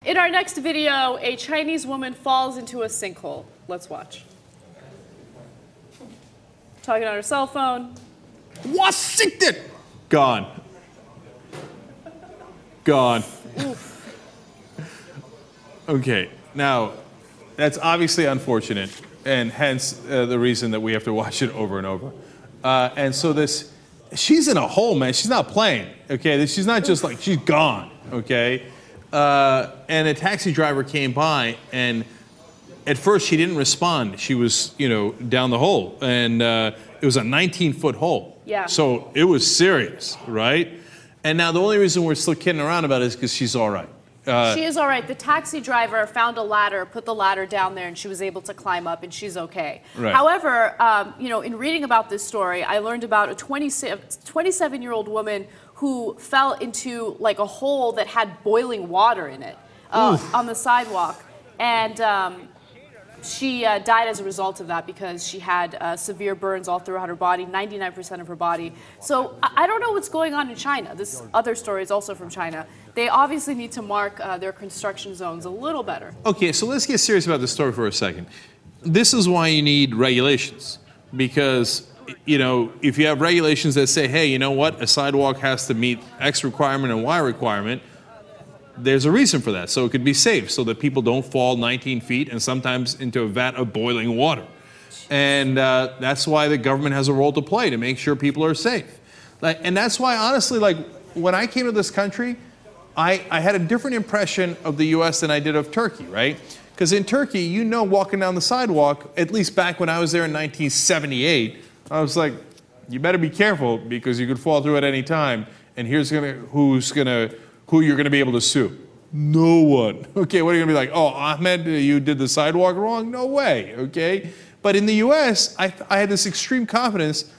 In our next video, a Chinese woman falls into a sinkhole. Let's watch. Talking on her cell phone. Washington! Gone. Gone. Okay, now, that's obviously unfortunate, and hence the reason that we have to watch it over and over. And so she's in a hole, man. She's not playing, okay? She's not just like, she's gone, okay? And a taxi driver came by, and at first she didn't respond. She was, down the hole, and it was a 19-foot hole. Yeah. So it was serious, right? And now the only reason we're still kidding around about it is because she's all right. She is all right. The taxi driver found a ladder, put the ladder down there, and she was able to climb up, and she's okay. Right. However, in reading about this story, I learned about a 27-year-old woman who fell into like a hole that had boiling water in it on the sidewalk, and she died as a result of that because she had severe burns all throughout her body, 99% of her body. So I don't know what's going on in China. This other story is also from China. They obviously need to mark their construction zones a little better. Okay, so let's get serious about this story for a second. This is why you need regulations, because if you have regulations that say, hey, you know what, a sidewalk has to meet X requirement and Y requirement, there's a reason for that. So it could be safe, so that people don't fall 19 feet and sometimes into a vat of boiling water. And that's why the government has a role to play to make sure people are safe. And that's why, honestly, when I came to this country, I had a different impression of the U.S. than I did of Turkey, right? Because in Turkey, walking down the sidewalk, at least back when I was there in 1978, I was like, you better be careful because you could fall through at any time. And here's who you're going to be able to sue. No one. Okay, what are you going to be like? Oh, Ahmed, you did the sidewalk wrong? No way, okay? But in the U.S., I had this extreme confidence.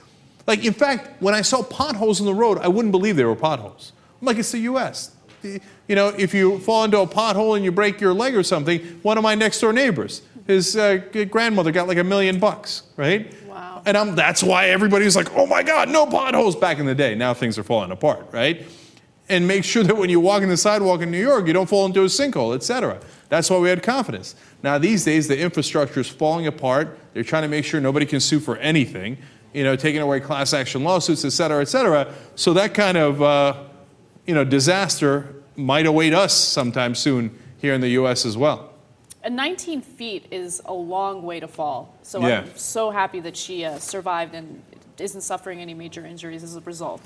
Like, in fact, when I saw potholes in the road, I wouldn't believe they were potholes. I'm like, it's the U.S. If you fall into a pothole and you break your leg or something, one of my next door neighbors, his grandmother got like $1 million, right? Wow. And that's why everybody was like, oh my God, no potholes back in the day. Now things are falling apart, right? And make sure that when you walk in the sidewalk in New York, you don't fall into a sinkhole, etc. That's why we had confidence. Now these days, the infrastructure is falling apart. They're trying to make sure nobody can sue for anything, taking away class action lawsuits, etc., etc. So that kind of, disaster might await us sometime soon here in the U.S. as well. And 19 feet is a long way to fall. So yeah. I'm so happy that she survived and isn't suffering any major injuries as a result.